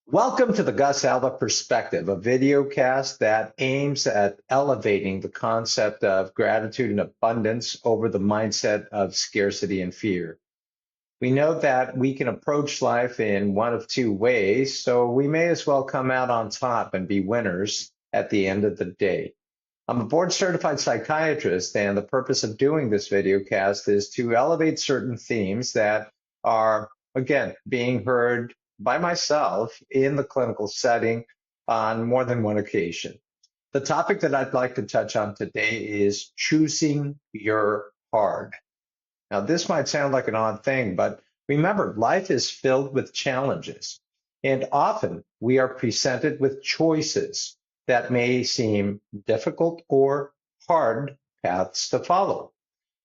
Welcome to the Gus Alva Perspective, a video cast that aims at elevating the concept of gratitude and abundance over the mindset of scarcity and fear. We know that we can approach life in one of two ways, so we may as well come out on top and be winners at the end of the day. I'm a board certified psychiatrist, and the purpose of doing this video cast is to elevate certain themes that are, again, being heard by myself in the clinical setting on more than one occasion. The topic that I'd like to touch on today is choosing your hard. Now, this might sound like an odd thing, but remember, life is filled with challenges, and often we are presented with choices that may seem difficult or hard paths to follow.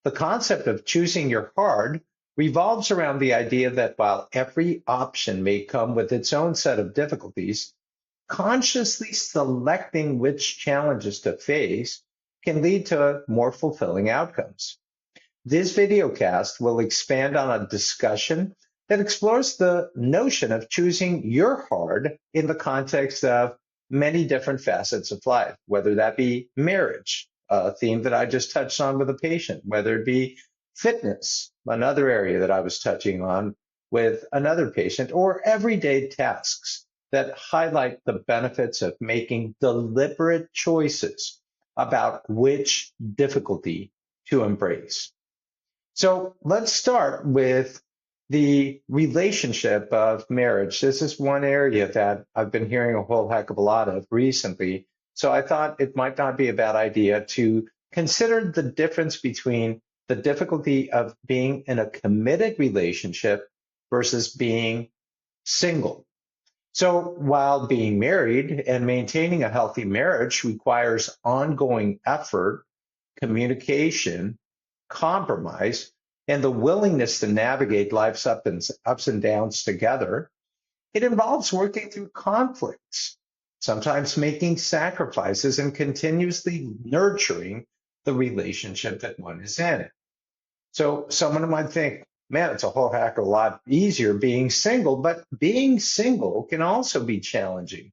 The concept of choosing your hard revolves around the idea that while every option may come with its own set of difficulties, consciously selecting which challenges to face can lead to more fulfilling outcomes. This videocast will expand on a discussion that explores the notion of choosing your hard in the context of many different facets of life, whether that be marriage, a theme that I just touched on with a patient, whether it be fitness, another area that I was touching on with another patient, or everyday tasks that highlight the benefits of making deliberate choices about which difficulty to embrace. So let's start with the relationship of marriage. This is one area that I've been hearing a whole heck of a lot of recently. So I thought it might not be a bad idea to consider the difference between the difficulty of being in a committed relationship versus being single. So while being married and maintaining a healthy marriage requires ongoing effort, communication, compromise, and the willingness to navigate life's ups and downs together, it involves working through conflicts, sometimes making sacrifices and continuously nurturing the relationship that one is in. So someone might think, man, it's a whole heck of a lot easier being single, but being single can also be challenging,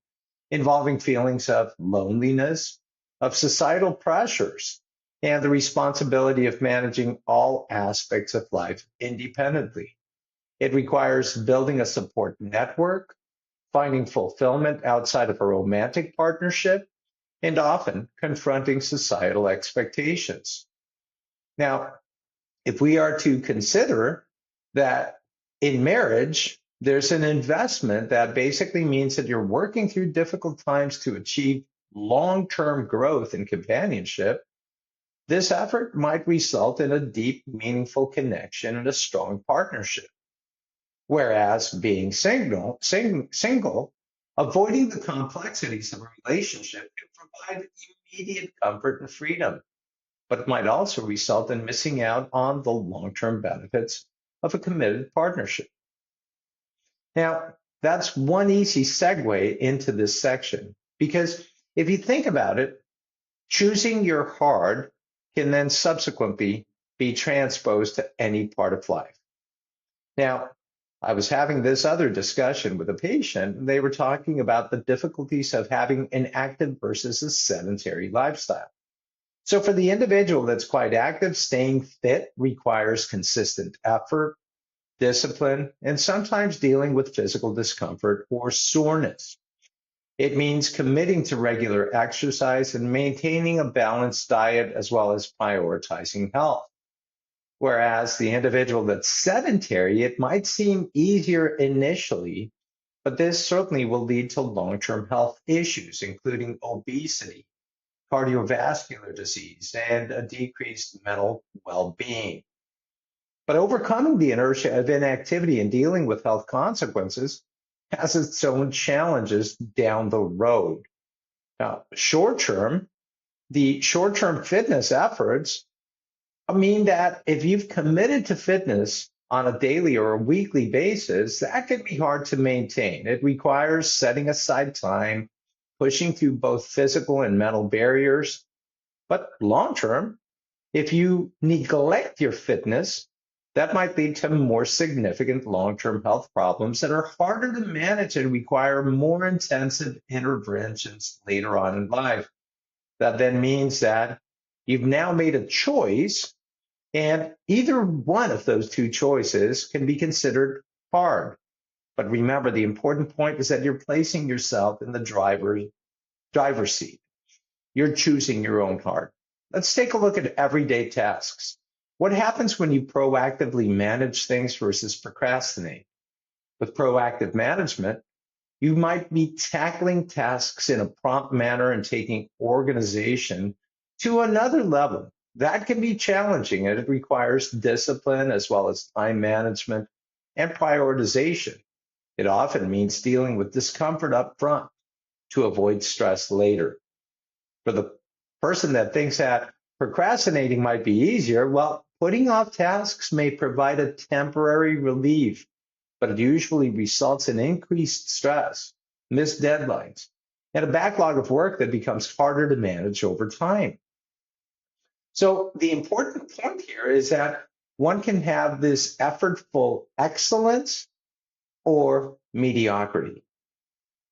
involving feelings of loneliness, of societal pressures, and the responsibility of managing all aspects of life independently. It requires building a support network, finding fulfillment outside of a romantic partnership, and often confronting societal expectations. Now, if we are to consider that in marriage, there's an investment that basically means that you're working through difficult times to achieve long-term growth and companionship, this effort might result in a deep, meaningful connection and a strong partnership. Whereas being single, avoiding the complexities of a relationship can provide immediate comfort and freedom, but might also result in missing out on the long-term benefits of a committed partnership. Now, that's one easy segue into this section, because if you think about it, choosing your hard can then subsequently be transposed to any part of life. Now, I was having this other discussion with a patient, and they were talking about the difficulties of having an active versus a sedentary lifestyle. So for the individual that's quite active, staying fit requires consistent effort, discipline, and sometimes dealing with physical discomfort or soreness. It means committing to regular exercise and maintaining a balanced diet as well as prioritizing health. Whereas the individual that's sedentary, it might seem easier initially, but this certainly will lead to long-term health issues, including obesity, cardiovascular disease, and a decreased mental well-being. But overcoming the inertia of inactivity and dealing with health consequences has its own challenges down the road. Now, the short-term fitness efforts mean that if you've committed to fitness on a daily or a weekly basis, that can be hard to maintain. It requires setting aside time, pushing through both physical and mental barriers. But long term, if you neglect your fitness, That might lead to more significant long-term health problems that are harder to manage and require more intensive interventions later on in life. That then means that you've now made a choice, and either one of those two choices can be considered hard. But remember, the important point is that you're placing yourself in the driver's seat. You're choosing your own heart. Let's take a look at everyday tasks. What happens when you proactively manage things versus procrastinate? With proactive management, you might be tackling tasks in a prompt manner and taking organization to another level. That can be challenging, and it requires discipline as well as time management and prioritization. It often means dealing with discomfort up front to avoid stress later. For the person that thinks that procrastinating might be easier, well, putting off tasks may provide a temporary relief, but it usually results in increased stress, missed deadlines, and a backlog of work that becomes harder to manage over time. So the important point here is that one can have this effortful excellence or mediocrity.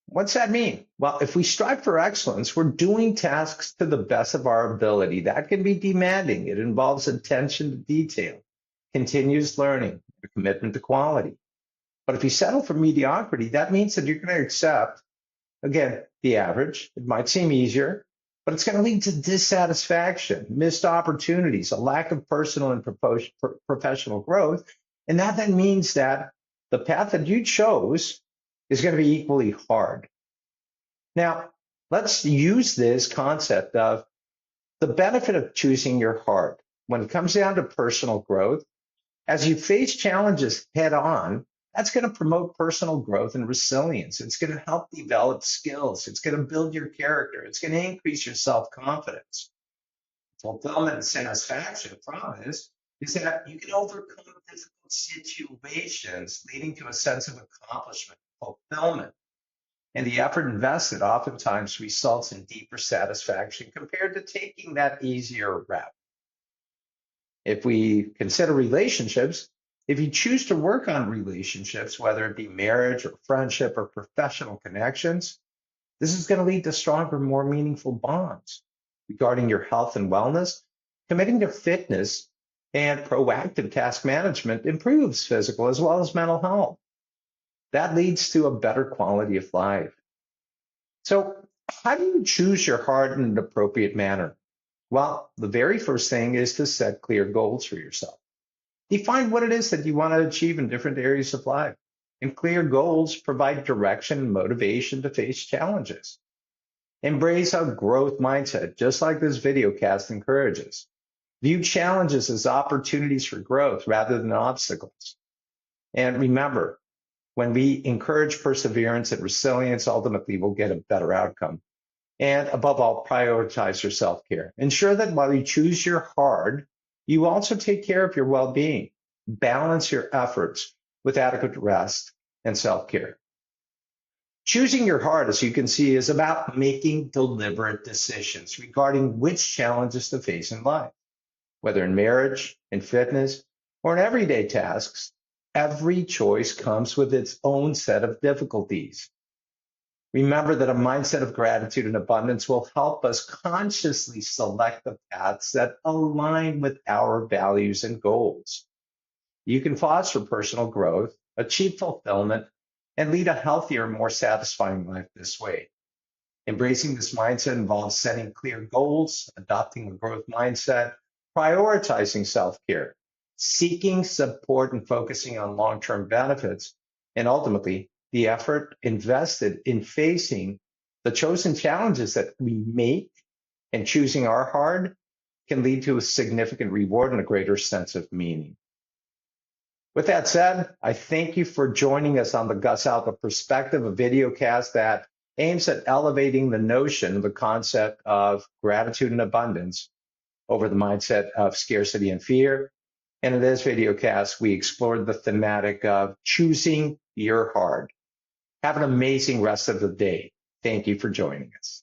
What's that mean? Well, if we strive for excellence, we're doing tasks to the best of our ability. That can be demanding. It involves attention to detail, continuous learning, a commitment to quality. But if you settle for mediocrity, that means that you're going to accept, again, the average. It might seem easier, but it's going to lead to dissatisfaction, missed opportunities, a lack of personal and professional growth. And that then means that the path that you chose is going to be equally hard. Now, let's use this concept of the benefit of choosing your heart. When it comes down to personal growth, as you face challenges head on, that's going to promote personal growth and resilience. It's going to help develop skills. It's going to build your character. It's going to increase your self-confidence. Fulfillment and satisfaction from this is that you can overcome difficult situations, leading to a sense of accomplishment, fulfillment. And the effort invested oftentimes results in deeper satisfaction compared to taking that easier route. If we consider relationships, if you choose to work on relationships, whether it be marriage or friendship or professional connections, this is going to lead to stronger, more meaningful bonds. Regarding your health and wellness, committing to fitness and proactive task management improves physical as well as mental health. That leads to a better quality of life. So, how do you choose your heart in an appropriate manner? Well, the very first thing is to set clear goals for yourself. Define what it is that you want to achieve in different areas of life. And clear goals provide direction and motivation to face challenges. Embrace a growth mindset, just like this video cast encourages. View challenges as opportunities for growth rather than obstacles. And remember, when we encourage perseverance and resilience, ultimately we'll get a better outcome. And above all, prioritize your self-care. Ensure that while you choose your heart, you also take care of your well-being. Balance your efforts with adequate rest and self-care. Choosing your heart, as you can see, is about making deliberate decisions regarding which challenges to face in life. Whether in marriage, in fitness, or in everyday tasks, every choice comes with its own set of difficulties. Remember that a mindset of gratitude and abundance will help us consciously select the paths that align with our values and goals. You can foster personal growth, achieve fulfillment, and lead a healthier, more satisfying life this way. Embracing this mindset involves setting clear goals, adopting a growth mindset, prioritizing self-care, seeking support and focusing on long-term benefits, and ultimately, the effort invested in facing the chosen challenges that we make and choosing our heart can lead to a significant reward and a greater sense of meaning. With that said, I thank you for joining us on the Gus Alba Perspective, a video cast that aims at elevating the notion, the concept of gratitude and abundance over the mindset of scarcity and fear. And in this video cast, we explored the thematic of choosing your heart. Have an amazing rest of the day. Thank you for joining us.